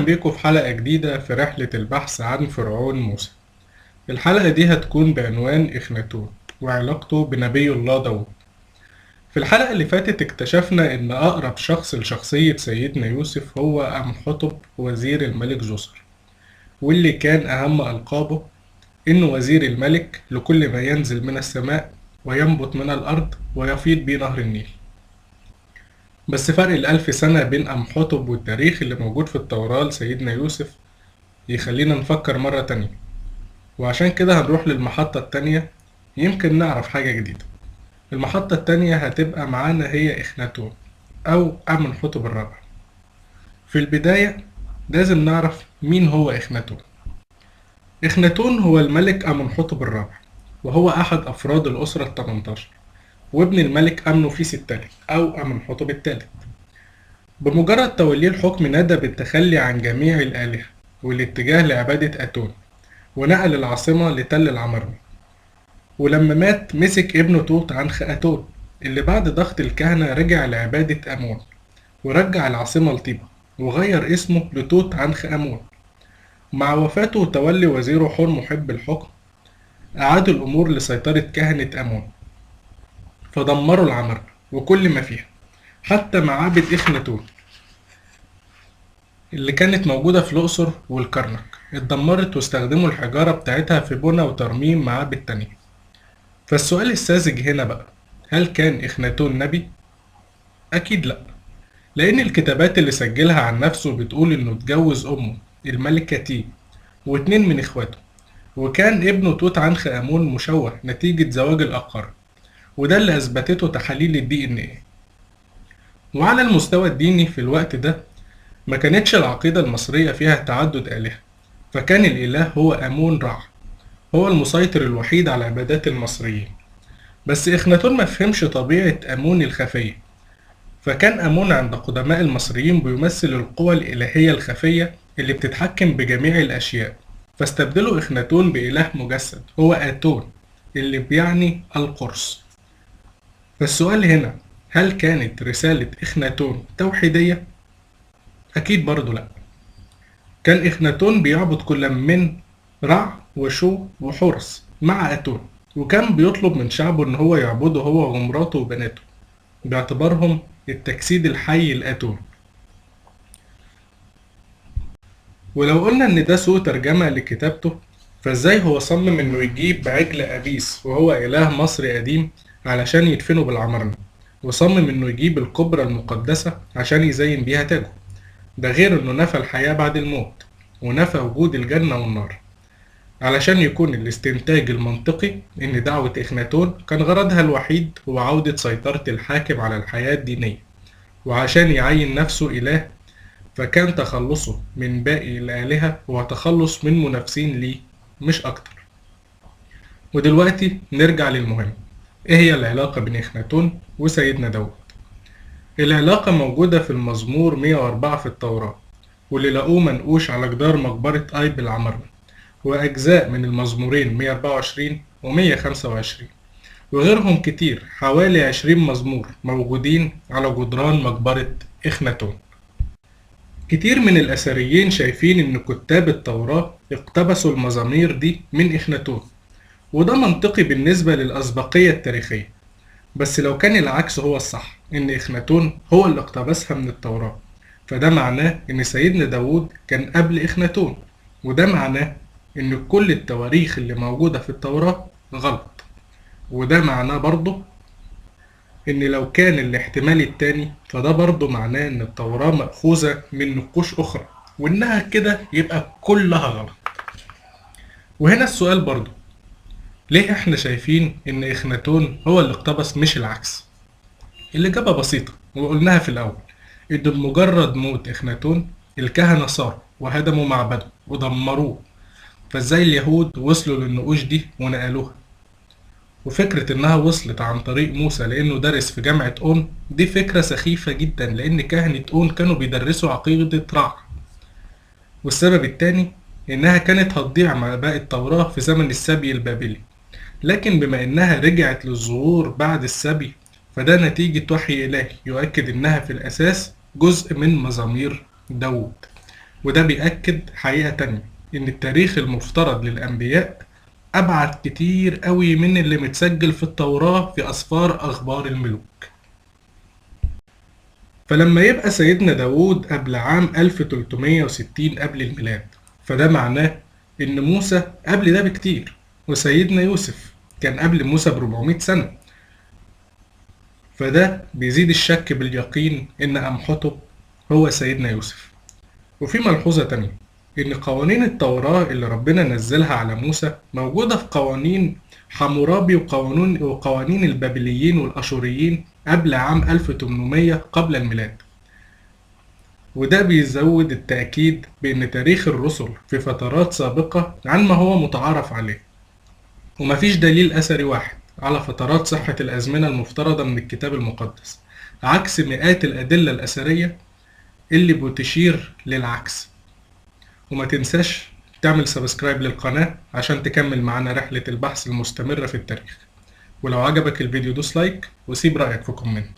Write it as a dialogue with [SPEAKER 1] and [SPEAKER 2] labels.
[SPEAKER 1] بيكم في حلقة جديدة في رحلة البحث عن فرعون موسى. الحلقة دي هتكون بعنوان إخناتون وعلاقته بنبي الله داود. في الحلقة اللي فاتت اكتشفنا إن أقرب شخص لشخصية سيدنا يوسف هو أمحتب وزير الملك جوسر، واللي كان أهم ألقابه إنه وزير الملك لكل ما ينزل من السماء وينبت من الأرض ويفيض بيه نهر النيل. بس فرق الألف سنة بين أمحتب والتاريخ اللي موجود في التوراة لسيدنا يوسف يخلينا نفكر مرة تانية، وعشان كده هنروح للمحطة التانية يمكن نعرف حاجة جديدة. المحطة التانية هتبقى معانا هي إخناتون أو أمنحتب الرابع. في البداية لازم نعرف مين هو إخناتون. إخناتون هو الملك أمنحتب الرابع، وهو أحد أفراد الأسرة ال18 وابن الملك أمنوفيس الثالث أو أمنحتب الثالث. بمجرد توليه الحكم ندى بالتخلي عن جميع الآلهة والاتجاه لعبادة أتون، ونقل العاصمة لتل العمرمة. ولما مات مسك ابنه توت عنخ آتون اللي بعد ضغط الكهنة رجع لعبادة أمون، ورجع العاصمة لطيبة وغير اسمه لتوت عنخ آمون. مع وفاته تولي وزيره حور محب الحكم أعادوا الأمور لسيطرة كهنة أمون، فدمروا العمرمة وكل ما فيها، حتى معابد إخناتون اللي كانت موجودة في الأقصر والكرنك اتدمرت، واستخدموا الحجارة بتاعتها في بنى وترميم معابد تانية. فالسؤال الساذج هنا بقى، هل كان إخناتون نبي؟ أكيد لأ، لأن الكتابات اللي سجلها عن نفسه بتقول إنه اتجوز أمه الملكة تي واتنين من إخواته، وكان ابنه توت عنخ آمون مشوه نتيجة زواج الأقارب، وده اللي أثبتته تحاليل الDNA. وعلى المستوى الديني في الوقت ده ما كانتش العقيدة المصرية فيها تعدد آلهة، فكان الإله هو آمون رع، هو المسيطر الوحيد على عبادات المصريين. بس إخناتون ما فهمش طبيعة آمون الخفية، فكان آمون عند قدماء المصريين بيمثل القوى الإلهية الخفية اللي بتتحكم بجميع الأشياء، فاستبدلوا إخناتون بإله مجسد هو آتون اللي بيعني القرص. فالسؤال هنا، هل كانت رسالة إخناتون توحيدية؟ أكيد برضو لأ. كان إخناتون بيعبد كل من رع وشو وحورس مع آتون، وكان بيطلب من شعبه إن هو يعبده هو ومراته وبناته باعتبارهم التجسيد الحي لآتون. ولو قلنا إن ده سوء ترجمة لكتابته، فإزاي هو صمم إنه يجيب عجل أبيس وهو إله مصري قديم علشان يدفنه بالعمرنة، وصمم إنه يجيب الكبرى المقدسة عشان يزين بيها تاجه؟ ده غير إنه نفى الحياة بعد الموت ونفى وجود الجنة والنار، علشان يكون الاستنتاج المنطقي إن دعوة إخناتون كان غرضها الوحيد هو عودة سيطرة الحاكم على الحياة الدينية، وعشان يعين نفسه إله، فكان تخلصه من باقي الآلهة هو تخلص من منافسين ليه مش أكتر. ودلوقتي نرجع للمهم، إيه هي العلاقة بين إخناتون وسيدنا داود؟ العلاقة موجودة في المزمور 104 في التوراة، واللي لقوه منقوش على جدار مقبرة آيب العمرمة، وأجزاء من المزمورين 124 و 125 وغيرهم كتير، حوالي 20 مزمور موجودين على جدران مقبرة إخناتون. كتير من الأثريين شايفين إن كتاب التوراة اقتبسوا المزامير دي من إخناتون، وده منطقي بالنسبة للأسبقية التاريخية. بس لو كان العكس هو الصح، إن إخناتون هو اللي اقتبسها من التوراة، فده معناه إن سيدنا داود كان قبل إخناتون، وده معناه إن كل التواريخ اللي موجودة في التوراة غلط. وده معناه برضه إن لو كان الاحتمال التاني، فده برضه معناه إن التوراة مأخوذة من نقوش أخرى، وإنها كده يبقى كلها غلط. وهنا السؤال برضه، ليه إحنا شايفين إن إخناتون هو اللي اقتبس مش العكس؟ الإجابة بسيطة وقلناها في الأول، إن بمجرد موت إخناتون الكهنة صاروا وهدموا معبده ودمروه، فإزاي اليهود وصلوا للنقوش دي ونقلوها؟ وفكرة إنها وصلت عن طريق موسى لأنه درس في جامعة أون، دي فكرة سخيفة جدا، لأن كهنة أون كانوا بيدرسوا عقيدة رع. والسبب التاني إنها كانت هتضيع مع باقي التوراة في زمن السبي البابلي، لكن بما إنها رجعت للظهور بعد السبي، فده نتيجة وحي إلهي يؤكد إنها في الأساس جزء من مزامير داود. وده بيأكد حقيقة تانية، إن التاريخ المفترض للأنبياء أبعد كتير قوي من اللي متسجل في التوراة في أسفار أخبار الملوك. فلما يبقى سيدنا داود قبل عام 1360 قبل الميلاد، فده معناه إن موسى قبل ده بكتير، وسيدنا يوسف كان قبل موسى ب400 سنة. فده بيزيد الشك باليقين إن أمحطب هو سيدنا يوسف. وفي ملحوظة تانية، إن قوانين التوراة اللي ربنا نزلها على موسى موجودة في قوانين حمورابي وقوانين البابليين والأشوريين قبل عام 1800 قبل الميلاد. وده بيزود التأكيد بأن تاريخ الرسل في فترات سابقة عن ما هو متعارف عليه، ومفيش دليل أثري واحد على فترات صحة الأزمنة المفترضة من الكتاب المقدس، عكس مئات الأدلة الأثرية اللي بتشير للعكس. وما تنساش تعمل سبسكرايب للقناة عشان تكمل معانا رحلة البحث المستمرة في التاريخ. ولو عجبك الفيديو دوس لايك وسيب رأيك في كومنت.